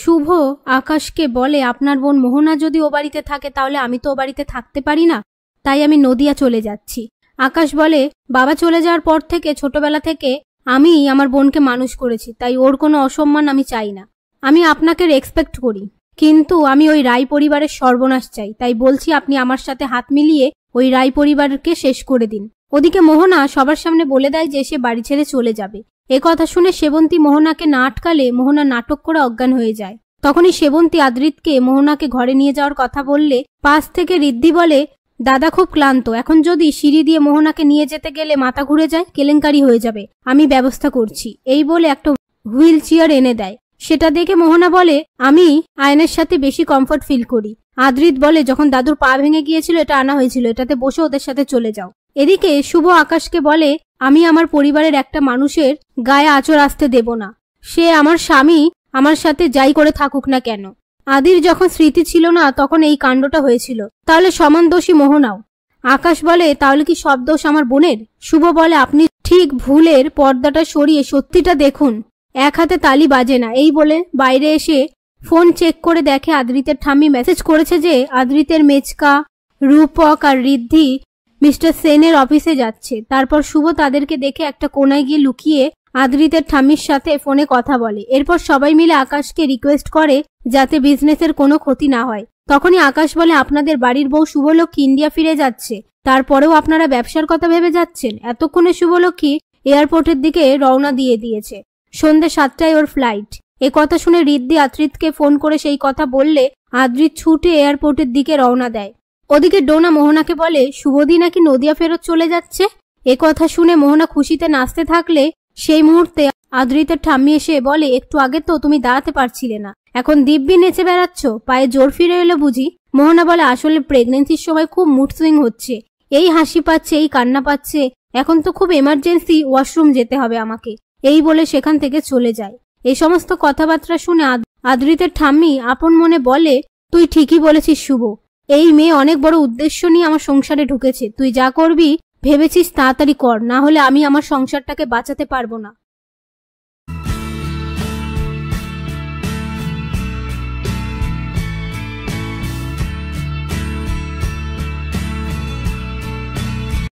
শুভ আকাশকে বলে, আপনার বোন মোহনা যদি ও বাড়িতে থাকে তাহলে আমি তো ও বাড়িতে থাকতে পারি না, তাই আমি নদিয়া চলে যাচ্ছি। আকাশ বলে, বাবা চলে যাওয়ার পর থেকে ছোটবেলা থেকে আমি আমার বোনকে মানুষ করেছি, তাই ওর কোনো অসম্মান আমি চাই না। আমি আপনাকে রেসপেক্ট করি, কিন্তু আমি ওই রায় পরিবারের সর্বনাশ চাই, তাই বলছি আপনি আমার সাথে হাত মিলিয়ে ওই রায় পরিবারকে শেষ করে দিন। ওদিকে মোহনা সবার সামনে বলে দেয় যে সে বাড়ি ছেড়ে চলে যাবে। এ কথা শুনে সেবন্তী মোহনাকে না আটকালে মোহনা নাটক করে অজ্ঞান হয়ে যায়। তখনই সেবন্তী আদ্রিতকে মোহনাকে ঘরে নিয়ে যাওয়ার কথা বললে পাশ থেকে ঋদ্ধি বলে, দাদা খুব ক্লান্ত, এখন যদি সিঁড়ি দিয়ে মোহনাকে নিয়ে যেতে গেলে মাথা ঘুরে যায়, কেলেঙ্কারি হয়ে যাবে, আমি ব্যবস্থা করছি। এই বলে একটা হুইল চেয়ার এনে দেয়। সেটা দেখে মোহনা বলে, আমি আয়নের সাথে বেশি কমফর্ট ফিল করি। আদ্রিত বলে, যখন দাদুর পা ভেঙে গিয়েছিল এটা আনা হয়েছিল, এটাতে বসে ওদের সাথে চলে যাও। এদিকে শুভ আকাশকে বলে, আমি আমার পরিবারের একটা মানুষের গায়ে আঁচড় আসতে দেব না, সে আমার স্বামী, আমার সাথে যাই করে থাকুক না কেন। আদির যখন স্মৃতি ছিল না তখন এই কাণ্ডটা হয়েছিল, তাহলে সমান দোষী মোহনাও। আকাশ বলে, তাহলে কি সব দোষ আমার বোনের? শুভ বলে, আপনি ঠিক ভুলের পর্দাটা সরিয়ে সত্যিটা দেখুন, এক হাতে তালি বাজে না। এই বলে বাইরে এসে ফোন চেক করে দেখে আদ্রিতের ঠাম্মি মেসেজ করেছে যে আদ্রিতের মেচকা, রূপক আর ঋদ্ধি মিস্টার সেনের অফিসে যাচ্ছে। তারপর শুভ তাদেরকে দেখে একটা কোনায় গিয়ে লুকিয়ে আদ্রিতের ঠাম্মির সাথে ফোনে কথা বলে। এরপর সবাই মিলে আকাশকে রিকোয়েস্ট করে যাতে বিজনেসের কোনো ক্ষতি না হয়। তখনই আকাশ বলে, আপনাদের বাড়ির বউ শুভলক্ষ্মী ইন্ডিয়া ফিরে যাচ্ছে, তারপরেও আপনারা ব্যবসার কথা ভেবে যাচ্ছেন। এতক্ষণে শুভলক্ষ্মী এয়ারপোর্টের দিকে রওনা দিয়ে দিয়েছে, সন্ধ্যে 7টায় ওর ফ্লাইট। এ কথা শুনে ঋদ্ধি আদ্রিতকে ফোন করে সেই কথা বললে আদ্রিত ছুটে এয়ারপোর্টের দিকে রওনা দেয়। ওদিকে ডোনা মোহনাকে বলে, শুভদি নাকি নদিয়া ফেরত চলে যাচ্ছে। এ কথা শুনে মোহনা খুশিতে নাচতে থাকলে সেই মুহূর্তে আদ্রিতের ঠাম্মি এসে বলে, একটু আগে তো তুমি দাঁড়াতে পারছিলে না, এখন দিব্যি নেচে বেড়াচ্ছ, পায়ে জোর ফিরে এলো বুঝি? মোহনা বলে, আসলে প্রেগনেন্সির সময় খুব মুড সুইং হচ্ছে, এই হাসি পাচ্ছে, এই কান্না পাচ্ছে, এখন তো খুব এমার্জেন্সি, ওয়াশরুম যেতে হবে আমাকে। এই বলে সেখান থেকে চলে যায়। এই সমস্ত কথাবার্তা শুনে আদ্রিতের ঠাম্মি আপন মনে বলে, তুই ঠিকই বলেছিস শুভ, এই মেয়ে অনেক বড় উদ্দেশ্য নিয়ে আমার সংসারে ঢুকেছে, তুই যা করবি ভেবেছিস তাড়াতাড়ি কর, না হলে আমি আমার সংসারটাকে বাঁচাতে পারবো না।